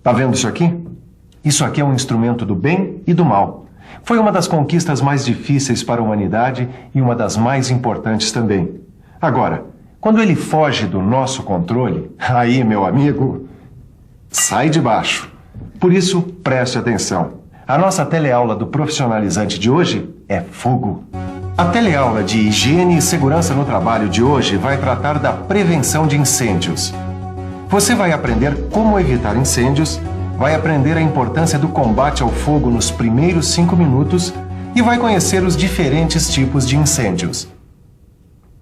Tá vendo isso aqui? Isso aqui é um instrumento do bem e do mal. Foi uma das conquistas mais difíceis para a humanidade e uma das mais importantes também. Agora, quando ele foge do nosso controle, aí, meu amigo, sai de baixo. Por isso, preste atenção. A nossa teleaula do profissionalizante de hoje é fogo. A teleaula de higiene e segurança no trabalho de hoje vai tratar da prevenção de incêndios. Você vai aprender como evitar incêndios, vai aprender a importância do combate ao fogo nos primeiros 5 minutos e vai conhecer os diferentes tipos de incêndios.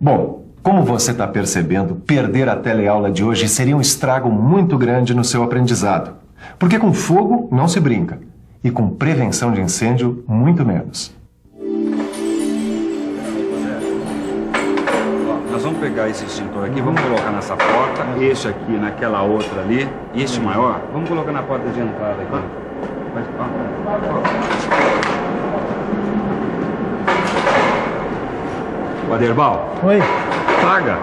Bom, como você está percebendo, perder a teleaula de hoje seria um estrago muito grande no seu aprendizado. Porque com fogo não se brinca e com prevenção de incêndio, muito menos. Nós vamos pegar esse extintor aqui, vamos colocar nessa porta, este aqui naquela outra ali, e este maior, vamos colocar na porta de entrada aqui. O Aderbal. Oi. Paga.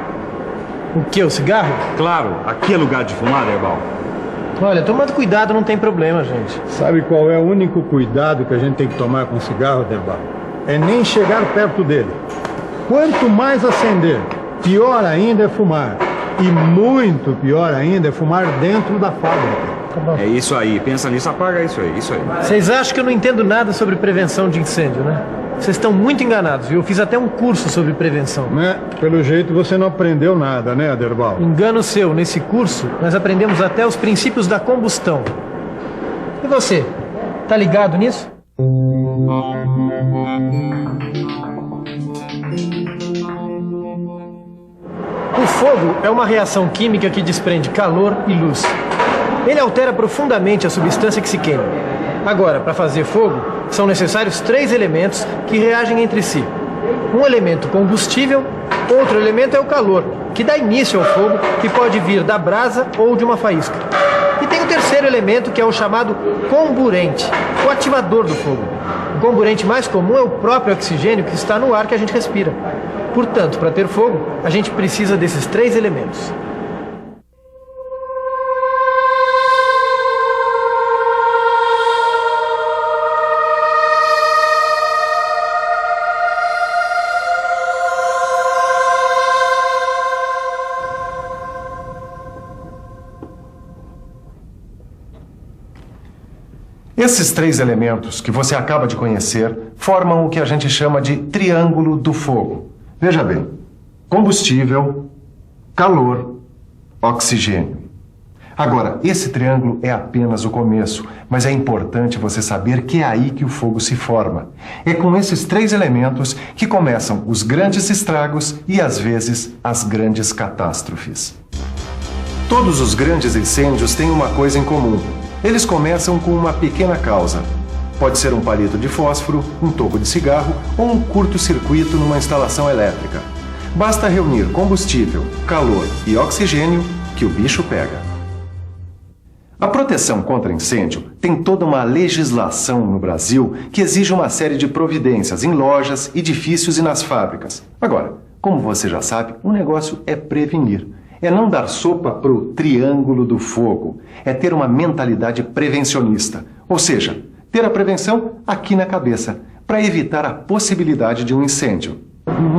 O que, o cigarro? Claro, aqui é lugar de fumar, Aderbal. Olha, tomando cuidado não tem problema, gente. Sabe qual é o único cuidado que a gente tem que tomar com cigarro, Aderbal? É nem chegar perto dele. Quanto mais acender, pior ainda é fumar. E muito pior ainda é fumar dentro da fábrica. É isso aí, pensa nisso, apaga isso aí, isso aí. Vocês acham que eu não entendo nada sobre prevenção de incêndio, né? Vocês estão muito enganados, viu? Eu fiz até um curso sobre prevenção. Pelo jeito você não aprendeu nada, né, Aderbal? Engano seu, nesse curso nós aprendemos até os princípios da combustão. E você, tá ligado nisso? O fogo é uma reação química que desprende calor e luz. Ele altera profundamente a substância que se queima. Agora, para fazer fogo, são necessários 3 elementos que reagem entre si. Um elemento combustível, outro elemento é o calor, que dá início ao fogo, que pode vir da brasa ou de uma faísca. E tem o terceiro elemento, que é o chamado comburente, o ativador do fogo. O comburente mais comum é o próprio oxigênio que está no ar que a gente respira. Portanto, para ter fogo, a gente precisa desses 3 elementos. Esses 3 elementos que você acaba de conhecer formam o que a gente chama de triângulo do fogo. Veja bem, combustível, calor, oxigênio. Agora, esse triângulo é apenas o começo, mas é importante você saber que é aí que o fogo se forma. É com esses 3 elementos que começam os grandes estragos e, às vezes, as grandes catástrofes. Todos os grandes incêndios têm uma coisa em comum. Eles começam com uma pequena causa. Pode ser um palito de fósforo, um toco de cigarro ou um curto-circuito numa instalação elétrica. Basta reunir combustível, calor e oxigênio que o bicho pega. A proteção contra incêndio tem toda uma legislação no Brasil que exige uma série de providências em lojas, edifícios e nas fábricas. Agora, como você já sabe, o negócio é prevenir. É não dar sopa pro triângulo do fogo. É ter uma mentalidade prevencionista. Ou seja, ter a prevenção aqui na cabeça, para evitar a possibilidade de um incêndio.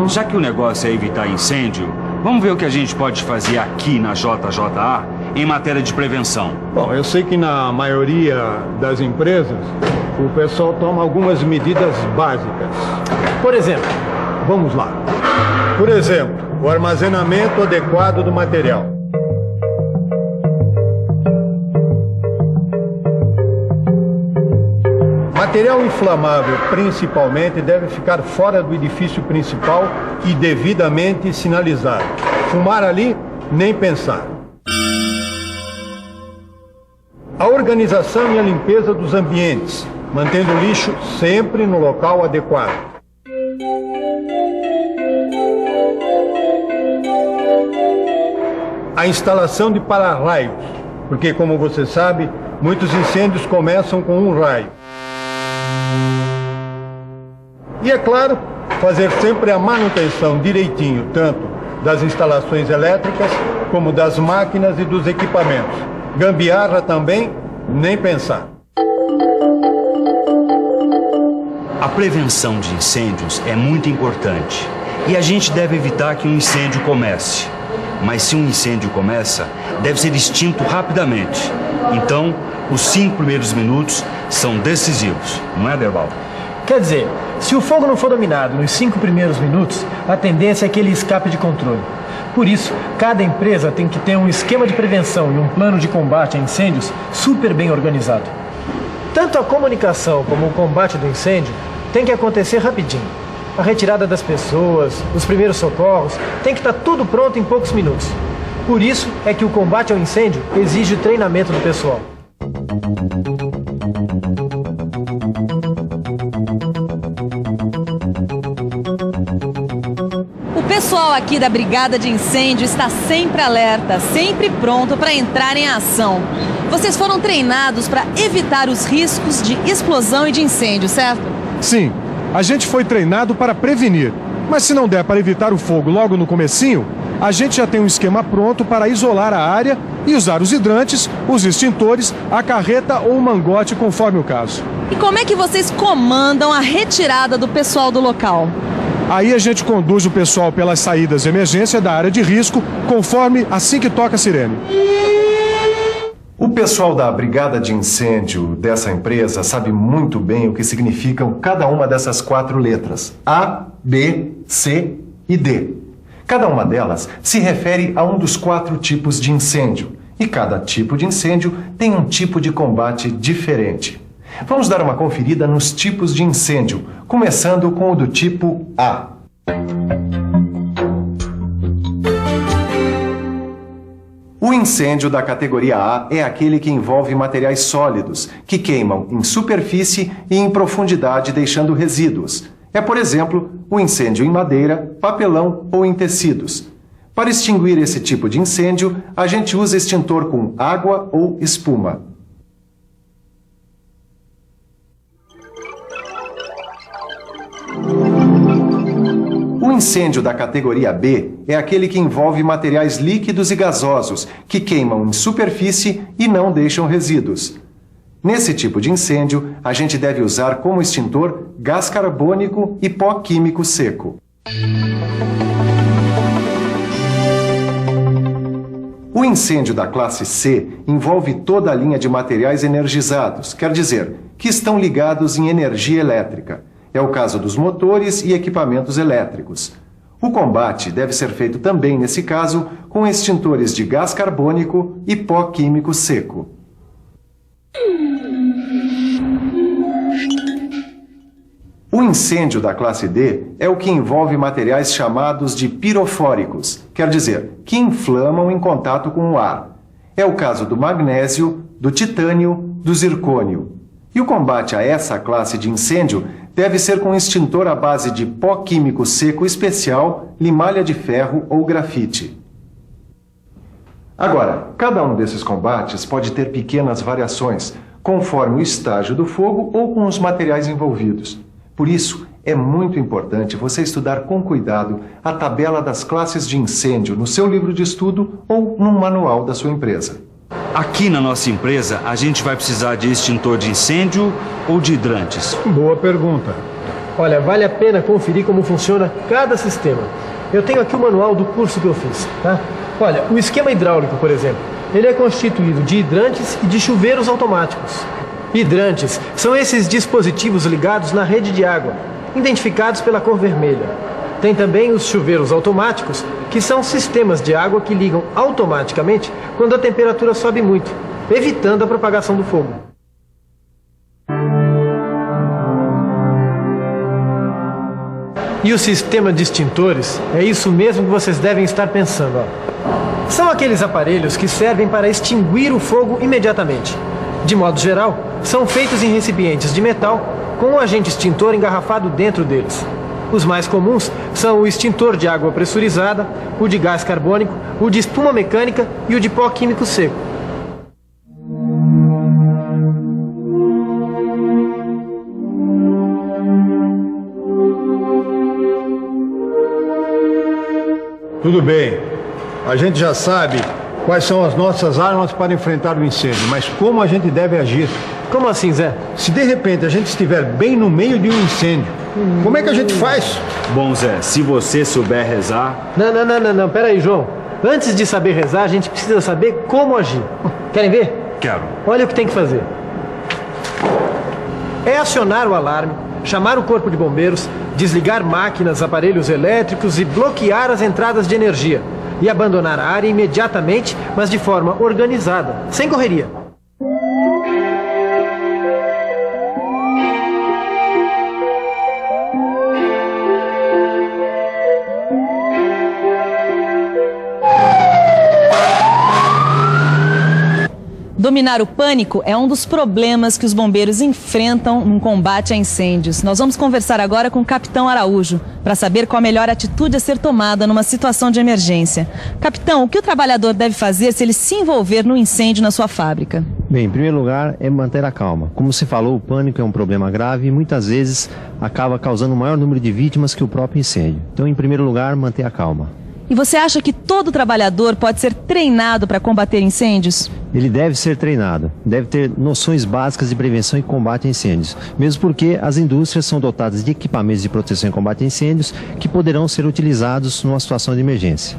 Já que o negócio é evitar incêndio, vamos ver o que a gente pode fazer aqui na JJA em matéria de prevenção. Bom, eu sei que na maioria das empresas o pessoal toma algumas medidas básicas. Por exemplo, vamos lá. Por exemplo, o armazenamento adequado do material. Material inflamável, principalmente, deve ficar fora do edifício principal e devidamente sinalizado. Fumar ali, nem pensar. A organização e a limpeza dos ambientes, mantendo o lixo sempre no local adequado. A instalação de para-raios, porque, como você sabe, muitos incêndios começam com um raio. E, é claro, fazer sempre a manutenção direitinho, tanto das instalações elétricas como das máquinas e dos equipamentos. Gambiarra também Nem pensar. A prevenção de incêndios é muito importante e a gente deve evitar que um incêndio comece. Mas se um incêndio começa, deve ser extinto rapidamente. Então, os 5 primeiros minutos são decisivos, não é, Derbal? Quer dizer, se o fogo não for dominado nos 5 primeiros minutos, a tendência é que ele escape de controle. Por isso, cada empresa tem que ter um esquema de prevenção e um plano de combate a incêndios super bem organizado. Tanto a comunicação como o combate do incêndio tem que acontecer rapidinho. A retirada das pessoas, os primeiros socorros, tem que estar tudo pronto em poucos minutos. Por isso é que o combate ao incêndio exige treinamento do pessoal. O pessoal aqui da Brigada de Incêndio está sempre alerta, sempre pronto para entrar em ação. Vocês foram treinados para evitar os riscos de explosão e de incêndio, certo? Sim, a gente foi treinado para prevenir. Mas se não der para evitar o fogo logo no comecinho, a gente já tem um esquema pronto para isolar a área e usar os hidrantes, os extintores, a carreta ou o mangote, conforme o caso. E como é que vocês comandam a retirada do pessoal do local? Aí a gente conduz o pessoal pelas saídas de emergência da área de risco, conforme assim que toca a sirene. O pessoal da brigada de incêndio dessa empresa sabe muito bem o que significam cada uma dessas 4 letras: A, B, C e D. Cada uma delas se refere a um dos 4 tipos de incêndio, e cada tipo de incêndio tem um tipo de combate diferente. Vamos dar uma conferida nos tipos de incêndio, começando com o do tipo A. O incêndio da categoria A é aquele que envolve materiais sólidos, que queimam em superfície e em profundidade, deixando resíduos. É, por exemplo, o incêndio em madeira, papelão ou em tecidos. Para extinguir esse tipo de incêndio, a gente usa extintor com água ou espuma. O incêndio da categoria B é aquele que envolve materiais líquidos e gasosos, que queimam em superfície e não deixam resíduos. Nesse tipo de incêndio, a gente deve usar como extintor gás carbônico e pó químico seco. O incêndio da classe C envolve toda a linha de materiais energizados, quer dizer, que estão ligados em energia elétrica. É o caso dos motores e equipamentos elétricos. O combate deve ser feito também, nesse caso, com extintores de gás carbônico e pó químico seco. O incêndio da classe D é o que envolve materiais chamados de pirofóricos, quer dizer, que inflamam em contato com o ar. É o caso do magnésio, do titânio, do zircônio. E o combate a essa classe de incêndio deve ser com extintor à base de pó químico seco especial, limalha de ferro ou grafite. Agora, cada um desses combates pode ter pequenas variações, conforme o estágio do fogo ou com os materiais envolvidos. Por isso, é muito importante você estudar com cuidado a tabela das classes de incêndio no seu livro de estudo ou num manual da sua empresa. Aqui na nossa empresa, a gente vai precisar de extintor de incêndio ou de hidrantes? Boa pergunta. Olha, vale a pena conferir como funciona cada sistema. Eu tenho aqui o manual do curso que eu fiz, tá? Olha, o esquema hidráulico, por exemplo, ele é constituído de hidrantes e de chuveiros automáticos. Hidrantes são esses dispositivos ligados na rede de água, identificados pela cor vermelha. Tem também os chuveiros automáticos, que são sistemas de água que ligam automaticamente quando a temperatura sobe muito, evitando a propagação do fogo. E o sistema de extintores é isso mesmo que vocês devem estar pensando, ó. São aqueles aparelhos que servem para extinguir o fogo imediatamente. De modo geral, são feitos em recipientes de metal com um agente extintor engarrafado dentro deles. Os mais comuns são o extintor de água pressurizada, o de gás carbônico, o de espuma mecânica e o de pó químico seco. Tudo bem. A gente já sabe quais são as nossas armas para enfrentar o incêndio, mas como a gente deve agir. Como assim, Zé? Se de repente a gente estiver bem no meio de um incêndio, como é que a gente faz? Bom, Zé, se você souber rezar... Não, pera aí, João. Antes de saber rezar, a gente precisa saber como agir. Querem ver? Quero. Olha o que tem que fazer. É acionar o alarme, chamar o corpo de bombeiros, desligar máquinas, aparelhos elétricos e bloquear as entradas de energia. E abandonar a área imediatamente, mas de forma organizada, sem correria. Dominar o pânico é um dos problemas que os bombeiros enfrentam num combate a incêndios. Nós vamos conversar agora com o Capitão Araújo para saber qual a melhor atitude a ser tomada numa situação de emergência. Capitão, o que o trabalhador deve fazer se ele se envolver no incêndio na sua fábrica? Bem, em primeiro lugar, é manter a calma. Como se falou, o pânico é um problema grave e muitas vezes acaba causando o maior número de vítimas que o próprio incêndio. Então, em primeiro lugar, manter a calma. E você acha que todo trabalhador pode ser treinado para combater incêndios? Ele deve ser treinado, deve ter noções básicas de prevenção e combate a incêndios, mesmo porque as indústrias são dotadas de equipamentos de proteção e combate a incêndios que poderão ser utilizados numa situação de emergência.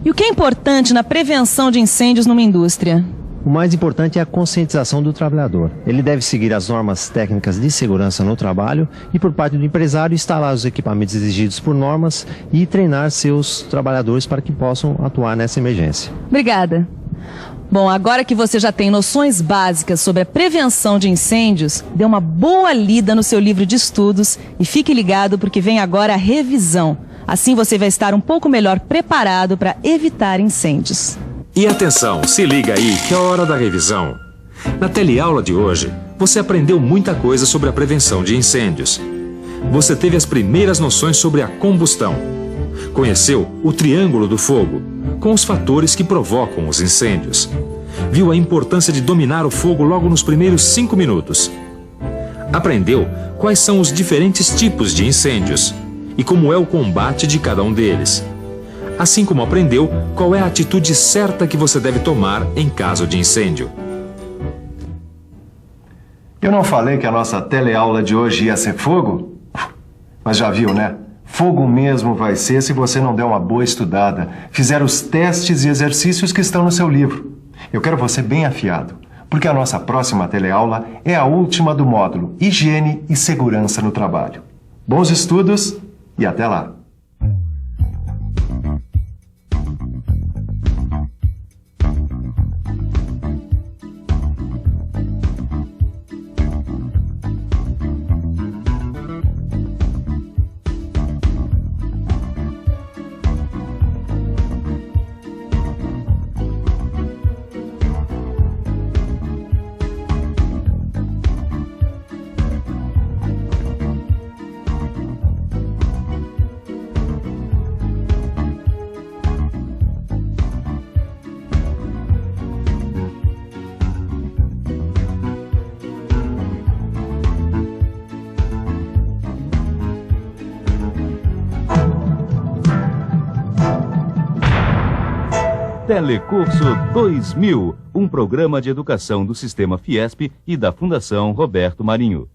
E o que é importante na prevenção de incêndios numa indústria? O mais importante é a conscientização do trabalhador. Ele deve seguir as normas técnicas de segurança no trabalho e, por parte do empresário, instalar os equipamentos exigidos por normas e treinar seus trabalhadores para que possam atuar nessa emergência. Obrigada. Bom, agora que você já tem noções básicas sobre a prevenção de incêndios, dê uma boa lida no seu livro de estudos e fique ligado porque vem agora a revisão. Assim você vai estar um pouco melhor preparado para evitar incêndios. E atenção, se liga aí que é a hora da revisão. Na teleaula de hoje, você aprendeu muita coisa sobre a prevenção de incêndios. Você teve as primeiras noções sobre a combustão. Conheceu o triângulo do fogo, com os fatores que provocam os incêndios. Viu a importância de dominar o fogo logo nos primeiros 5 minutos. Aprendeu quais são os diferentes tipos de incêndios e como é o combate de cada um deles. Assim como aprendeu qual é a atitude certa que você deve tomar em caso de incêndio. Eu não falei que a nossa teleaula de hoje ia ser fogo? Mas já viu, né? Fogo mesmo vai ser se você não der uma boa estudada, fizer os testes e exercícios que estão no seu livro. Eu quero você bem afiado, porque a nossa próxima teleaula é a última do módulo Higiene e Segurança no Trabalho. Bons estudos e até lá! Telecurso 2000, um programa de educação do Sistema Fiesp e da Fundação Roberto Marinho.